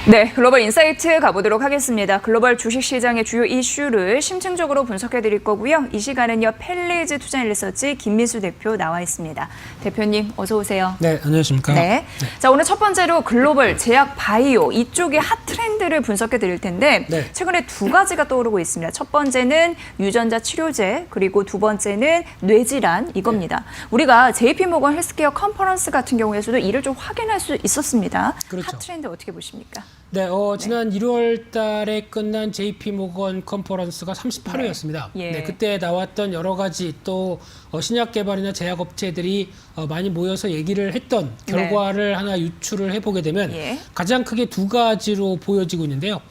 네, 글로벌 인사이트 가보도록 하겠습니다. 글로벌 주식시장의 주요 이슈를 심층적으로 분석해 드릴 거고요. 이 시간은요, 펠리즈 투자인리서치 김민수 대표 나와 있습니다. 대표님, 어서 오세요. 네, 안녕하십니까. 네. 자, 오늘 첫 번째로 글로벌 제약 바이오 이쪽의 핫 트렌드를 분석해 드릴 텐데 네. 최근에 두 가지가 떠오르고 있습니다. 첫 번째는 유전자 치료제, 그리고 두 번째는 뇌질환 이겁니다. 우리가 JP모건 헬스케어 컨퍼런스 같은 경우에서도 이를 좀 확인할 수 있었습니다. 그렇죠. 핫 트렌드 어떻게 보십니까? 네, 지난 1월 달에 끝난 JP모건 컨퍼런스가 38회였습니다. 네. 예. 그때 나왔던 여러 가지 또 신약 개발이나 제약 업체들이 많이 모여서 얘기를 했던 결과를 하나 유출을 해보게 되면 예. 가장 크게 두 가지로 보여지고 있는데요.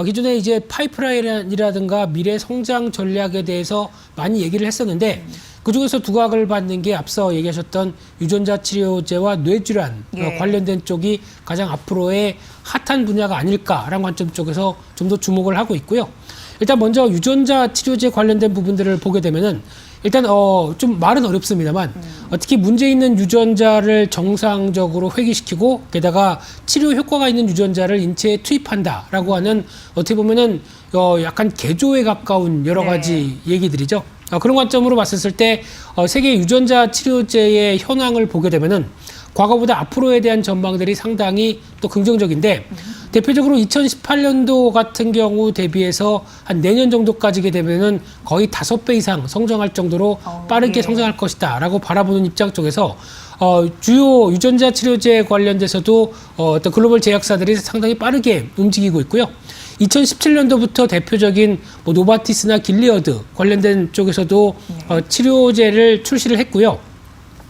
기존에 이제 파이프라인이라든가 미래 성장 전략에 대해서 많이 얘기를 했었는데 그중에서 두각을 받는 게 앞서 얘기하셨던 유전자 치료제와 뇌질환 관련된 쪽이 가장 앞으로의 핫한 분야가 아닐까라는 관점 쪽에서 좀 더 주목을 하고 있고요. 일단 먼저 유전자 치료제 관련된 부분들을 보게 되면은 일단 좀 말은 어렵습니다만 특히 문제 있는 유전자를 정상적으로 회귀시키고 게다가 치료 효과가 있는 유전자를 인체에 투입한다라고 하는 어떻게 보면은 약간 개조에 가까운 여러 가지 얘기들이죠. 그런 관점으로 봤을 때 세계 유전자 치료제의 현황을 보게 되면은 과거보다 앞으로에 대한 전망들이 상당히 또 긍정적인데 대표적으로 2018년도 같은 경우 대비해서 한 내년 정도까지게 되면은 거의 5배 이상 성장할 정도로 빠르게 성장할 것이다라고 바라보는 입장 쪽에서 주요 유전자 치료제 관련돼서도 어떤 글로벌 제약사들이 상당히 빠르게 움직이고 있고요. 2017년도부터 대표적인 노바티스나 길리어드 관련된 쪽에서도 치료제를 출시를 했고요.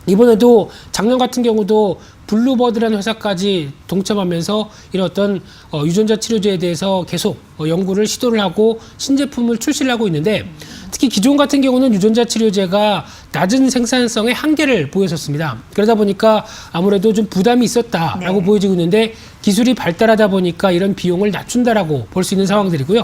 이번에도 작년 같은 경우도 블루버드라는 회사까지 동참하면서 이런 어떤 유전자 치료제에 대해서 계속 연구를 시도를 하고 신제품을 출시를 하고 있는데 특히 기존 같은 경우는 유전자 치료제가 낮은 생산성의 한계를 보였었습니다. 그러다 보니까 아무래도 좀 부담이 있었다라고 보여지고 있는데 기술이 발달하다 보니까 이런 비용을 낮춘다라고 볼 수 있는 상황들이고요.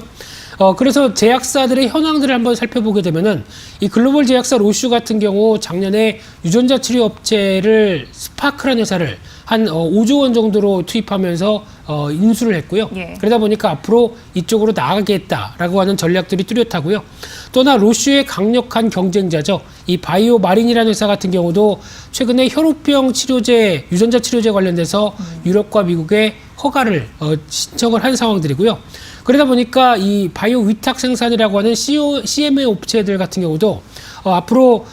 그래서 제약사들의 현황들을 한번 살펴보게 되면은 이 글로벌 제약사 로슈 같은 경우 작년에 유전자 치료 업체를 스파크라는 회사를 한 5조 원 정도로 투입하면서 인수를 했고요. 그러다 보니까 앞으로 이쪽으로 나아가겠다라고 하는 전략들이 뚜렷하고요. 또나 로슈의 강력한 경쟁자죠. 이 바이오 마린이라는 회사 같은 경우도 최근에 혈우병 치료제, 유전자 치료제 관련돼서 유럽과 미국에 허가를 신청을 한 상황들이고요. 그러다 보니까 이 바이오 위탁 생산이라고 하는 CMA 업체들 같은 경우도 앞으로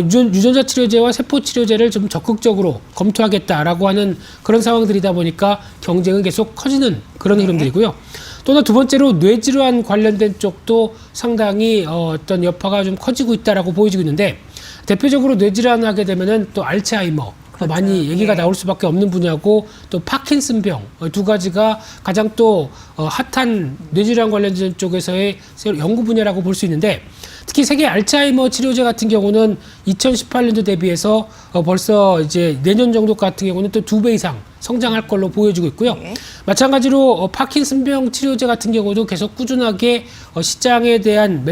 유전자 치료제와 세포 치료제를 좀 적극적으로 검토하겠다라고 하는 그런 상황들이다 보니까 경쟁은 계속 커지는 그런 흐름들이고요. 또한 두 번째로 뇌질환 관련된 쪽도 상당히 어떤 여파가 좀 커지고 있다라고 보여지고 있는데 대표적으로 뇌질환 하게 되면은 또 알츠하이머 많이 얘기가 나올 수밖에 없는 분야고 또 파킨슨병 두 가지가 가장 또 핫한 뇌질환 관련된 쪽에서의 연구 분야라고 볼 수 있는데 특히 세계 알츠하이머 치료제 같은 경우는 2018년도 대비해서 벌써 이제 내년 정도 같은 경우는 또 2배 이상 성장할 걸로 보여지고 있고요. 마찬가지로 파킨슨병 치료제 같은 경우도 계속 꾸준하게 시장에 대한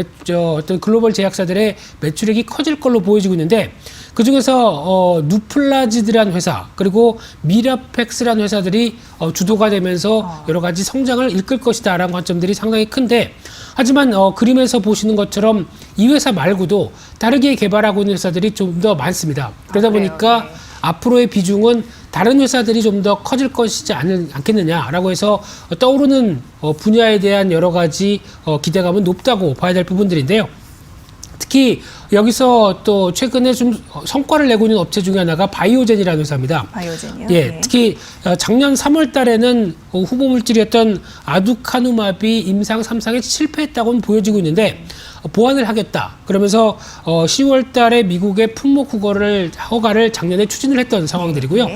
어떤 글로벌 제약사들의 매출액이 커질 걸로 보여지고 있는데 그중에서 누플라지드라는 회사 그리고 미라펙스라는 회사들이 주도가 되면서 여러 가지 성장을 이끌 것이다라는 관점들이 상당히 큰데 하지만 그림에서 보시는 것처럼 이 회사 말고도 다르게 개발하고 있는 회사들이 좀 더 많습니다. 그러다 보니까 앞으로의 비중은 다른 회사들이 좀 더 커질 것이지 않겠느냐라고 해서 떠오르는 분야에 대한 여러 가지 기대감은 높다고 봐야 될 부분들인데요. 특히 여기서 또 최근에 좀 성과를 내고 있는 업체 중에 하나가 바이오젠이라는 회사입니다. 바이오젠이요? 예, 특히 작년 3월 달에는 후보 물질이었던 아두카누마비 임상 3상에 실패했다고는 보여지고 있는데 보완을 하겠다. 그러면서 10월 달에 미국의 품목 허가를 작년에 추진을 했던 상황들이고요.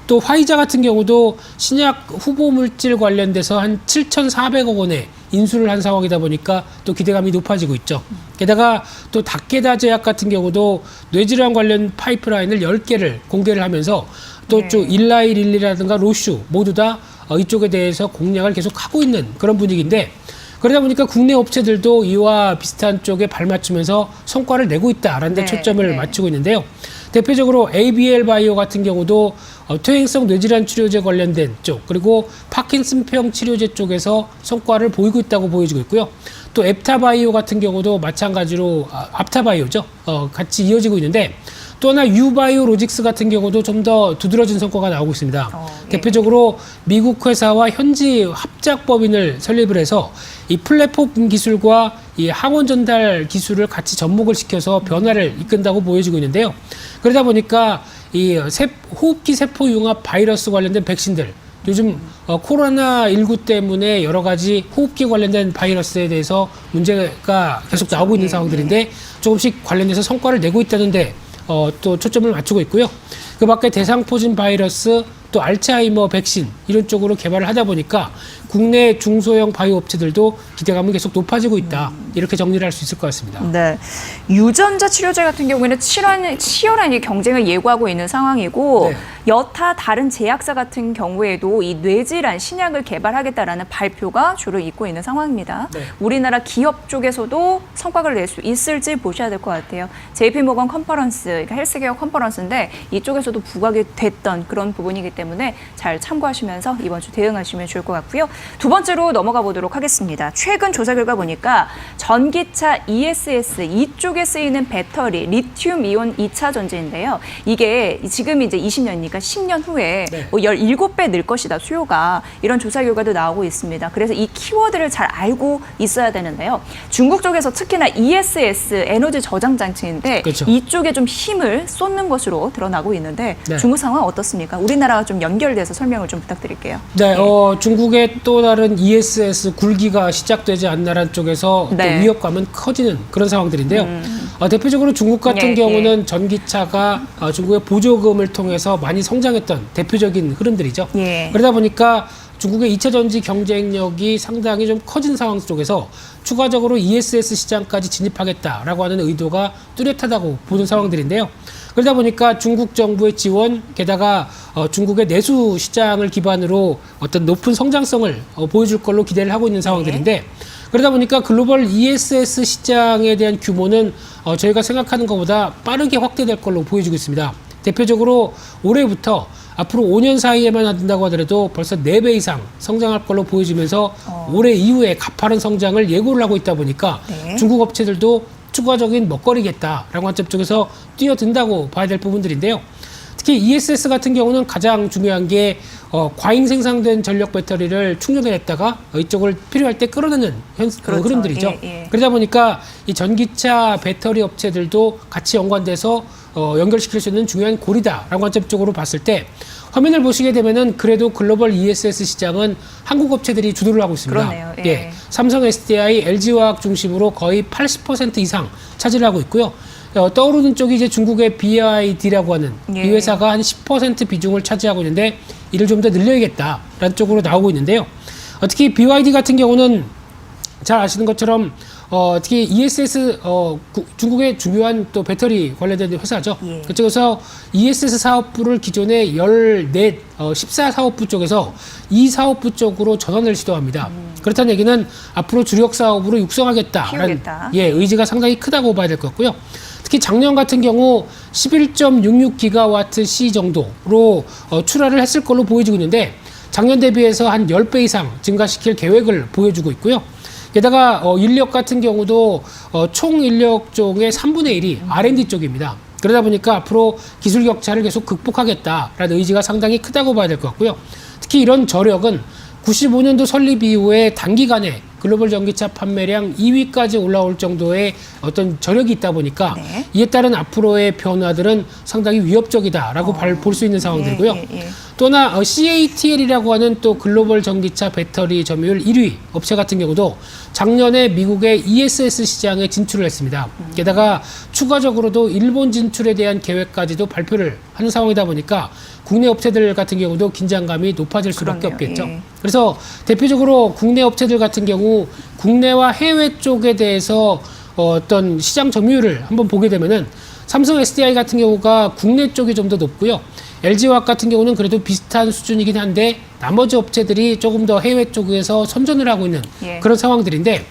또 화이자 같은 경우도 신약 후보 물질 관련돼서 한 7,400억 원에 인수를 한 상황이다 보니까 또 기대감이 높아지고 있죠. 게다가 또 다케다 제약 같은 경우도 뇌질환 관련 파이프라인을 10개를 공개를 하면서 또 일라이릴리라든가 로슈 모두 다 이쪽에 대해서 공략을 계속 하고 있는 그런 분위기인데 그러다 보니까 국내 업체들도 이와 비슷한 쪽에 발맞추면서 성과를 내고 있다라는 데 네, 초점을 네. 맞추고 있는데요. 대표적으로 ABL 바이오 같은 경우도 퇴행성 뇌질환 치료제 관련된 쪽, 그리고 파킨슨병 치료제 쪽에서 성과를 보이고 있다고 보여지고 있고요. 또 앱타바이오 같은 경우도 마찬가지로 앞타바이오죠. 같이 이어지고 있는데, 또 하나 유바이오 로직스 같은 경우도 좀 더 두드러진 성과가 나오고 있습니다. 예. 대표적으로 미국 회사와 현지 합작법인을 설립을 해서 이 플랫폼 기술과 이 항원 전달 기술을 같이 접목을 시켜서 변화를 이끈다고 보여지고 있는데요. 그러다 보니까 이 호흡기 세포 융합 바이러스 관련된 백신들, 요즘 코로나19 때문에 여러 가지 호흡기 관련된 바이러스에 대해서 문제가 계속 나오고 있는 상황들인데 조금씩 관련해서 성과를 내고 있다는데 또 초점을 맞추고 있고요. 그 밖에 대상포진 바이러스, 또 알츠하이머 백신 이런 쪽으로 개발을 하다 보니까 국내 중소형 바이오 업체들도 기대감은 계속 높아지고 있다. 이렇게 정리를 할 수 있을 것 같습니다. 네, 유전자 치료제 같은 경우에는 치열한 이 경쟁을 예고하고 있는 상황이고 네. 여타 다른 제약사 같은 경우에도 이 뇌질환 신약을 개발하겠다라는 발표가 주를 잇고 있는 상황입니다. 네. 우리나라 기업 쪽에서도 성과를 낼 수 있을지 보셔야 될 것 같아요. JP모건 컨퍼런스, 그러니까 헬스케어 컨퍼런스인데 이쪽에서도 부각이 됐던 그런 부분이기 때문에 잘 참고하시면서 이번 주 대응하시면 좋을 것 같고요. 두 번째로 넘어가 보도록 하겠습니다. 최근 조사 결과 보니까 전기차 ESS 이쪽에 쓰이는 배터리 리튬 이온 2차 전지인데요. 이게 지금 이제 20년이니까 10년 후에 네. 뭐 17배 늘 것이다 수요가, 이런 조사 결과도 나오고 있습니다. 그래서 이 키워드를 잘 알고 있어야 되는데요. 중국 쪽에서 특히나 ESS 에너지 저장 장치인데 그렇죠. 이쪽에 좀 힘을 쏟는 것으로 드러나고 있는데 네. 중국 상황 어떻습니까? 우리나라와 좀 연결돼서 설명을 좀 부탁드릴게요. 네, 중국의 또 다른 ESS 굴기가 시작되지 않나라는 쪽에서 네. 또 위협감은 커지는 그런 상황들인데요. 대표적으로 중국 같은 예, 경우는 전기차가 중국의 보조금을 통해서 많이 성장했던 대표적인 흐름들이죠. 예. 그러다 보니까 중국의 2차 전지 경쟁력이 상당히 좀 커진 상황 속에서 추가적으로 ESS 시장까지 진입하겠다라고 하는 의도가 뚜렷하다고 보는 상황들인데요. 그러다 보니까 중국 정부의 지원, 게다가 중국의 내수 시장을 기반으로 어떤 높은 성장성을 보여줄 걸로 기대를 하고 있는 상황들인데, 그러다 보니까 글로벌 ESS 시장에 대한 규모는 저희가 생각하는 것보다 빠르게 확대될 걸로 보여지고 있습니다. 대표적으로 올해부터 앞으로 5년 사이에만 한다고 하더라도 벌써 4배 이상 성장할 걸로 보여지면서 올해 이후에 가파른 성장을 예고를 하고 있다 보니까 네. 중국 업체들도 추가적인 먹거리겠다라고 관점 쪽에서 뛰어든다고 봐야 될 부분들인데요. 특히 ESS 같은 경우는 가장 중요한 게 과잉 생산된 전력 배터리를 충전을 했다가 이쪽을 필요할 때 끌어내는 그렇죠. 흐름들이죠. 예, 예. 그러다 보니까 이 전기차 배터리 업체들도 같이 연관돼서 연결시킬 수 있는 중요한 고리다라고 관점 쪽으로 봤을 때 화면을 보시게 되면은 그래도 글로벌 ESS 시장은 한국 업체들이 주도를 하고 있습니다. 그러네요. 예. 삼성 SDI, LG화학 중심으로 거의 80% 이상 차지를 하고 있고요. 떠오르는 쪽이 이제 중국의 BYD라고 하는 예. 이 회사가 한 10% 비중을 차지하고 있는데 이를 좀 더 늘려야겠다라는 쪽으로 나오고 있는데요. 특히 BYD 같은 경우는 잘 아시는 것처럼 특히 ESS 중국의 중요한 또 배터리 관련된 회사죠. 예. 그쪽에서 ESS 사업부를 기존의 14 사업부 쪽에서 이 사업부 쪽으로 전환을 시도합니다. 그렇다는 얘기는 앞으로 주력 사업으로 육성하겠다라는 키우겠다. 의지가 상당히 크다고 봐야 될 것 같고요. 특히 작년 같은 경우 11.66기가와트 C 정도로 출하를 했을 걸로 보여지고 있는데 작년 대비해서 한 10배 이상 증가시킬 계획을 보여주고 있고요. 게다가 인력 같은 경우도 총 인력 중의 3분의 1이 R&D 쪽입니다. 그러다 보니까 앞으로 기술 격차를 계속 극복하겠다라는 의지가 상당히 크다고 봐야 될 것 같고요. 특히 이런 저력은 95년도 설립 이후에 단기간에 글로벌 전기차 판매량 2위까지 올라올 정도의 어떤 저력이 있다 보니까 네. 이에 따른 앞으로의 변화들은 상당히 위협적이다라고 볼 수 있는 상황들이고요. 예. 또나 CATL이라고 하는 또 글로벌 전기차 배터리 점유율 1위 업체 같은 경우도 작년에 미국의 ESS 시장에 진출을 했습니다. 게다가 추가적으로도 일본 진출에 대한 계획까지도 발표를 하는 상황이다 보니까 국내 업체들 같은 경우도 긴장감이 높아질 수밖에 그러네요. 없겠죠. 예. 그래서 대표적으로 국내 업체들 같은 경우 국내와 해외 쪽에 대해서 어떤 시장 점유율을 한번 보게 되면은 삼성 SDI 같은 경우가 국내 쪽이 좀 더 높고요. LG화학 같은 경우는 그래도 비슷한 수준이긴 한데 나머지 업체들이 조금 더 해외 쪽에서 선전을 하고 있는 예. 그런 상황들인데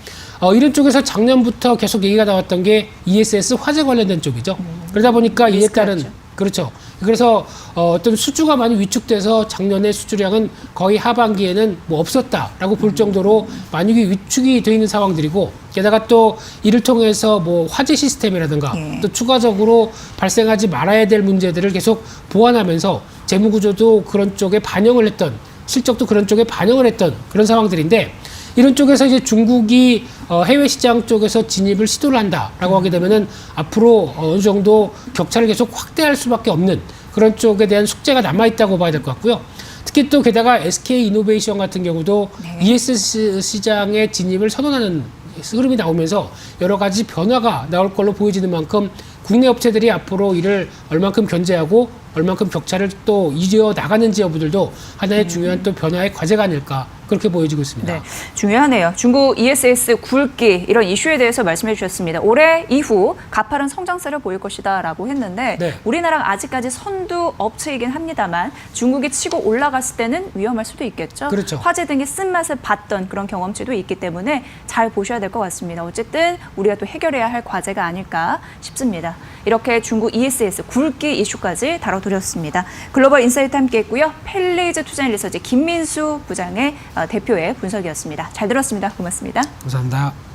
이런 쪽에서 작년부터 계속 얘기가 나왔던 게 ESS 화재 관련된 쪽이죠. 그러다 보니까 이에 따른 리스크였죠. 그렇죠. 그래서 어떤 수주가 많이 위축돼서 작년에 수주량은 거의 하반기에는 뭐 없었다라고 볼 정도로 많이 위축이 돼 있는 상황들이고 게다가 또 이를 통해서 뭐 화재 시스템이라든가 예. 또 추가적으로 발생하지 말아야 될 문제들을 계속 보완하면서 재무 구조도 그런 쪽에 반영을 했던 실적도 그런 쪽에 반영을 했던 그런 상황들인데 이런 쪽에서 이제 중국이 해외 시장 쪽에서 진입을 시도를 한다라고 하게 되면은 앞으로 어느 정도 격차를 계속 확대할 수밖에 없는 그런 쪽에 대한 숙제가 남아 있다고 봐야 될 것 같고요. 특히 또 게다가 SK 이노베이션 같은 경우도 네. ESS 시장에 진입을 선언하는 흐름이 나오면서 여러 가지 변화가 나올 걸로 보여지는 만큼 국내 업체들이 앞으로 이를 얼만큼 견제하고 얼만큼 격차를 또 이어 나가는지 여부들도 하나의 중요한 또 변화의 과제가 아닐까 그렇게 보여지고 있습니다. 네, 중요하네요. 중국 ESS 굵기 이런 이슈에 대해서 말씀해 주셨습니다. 올해 이후 가파른 성장세를 보일 것이다라고 했는데 네. 우리나라가 아직까지 선두 업체이긴 합니다만 중국이 치고 올라갔을 때는 위험할 수도 있겠죠. 그렇죠. 화재 등의 쓴맛을 봤던 그런 경험치도 있기 때문에 잘 보셔야 될 것 같습니다. 어쨌든 우리가 또 해결해야 할 과제가 아닐까 싶습니다. 이렇게 중국 ESS 굵기 이슈까지 다뤄드렸습니다. 글로벌 인사이트 함께했고요. 펠레이즈 투자인 리서치 김민수 부장의 대표의 분석이었습니다. 잘 들었습니다. 고맙습니다. 감사합니다.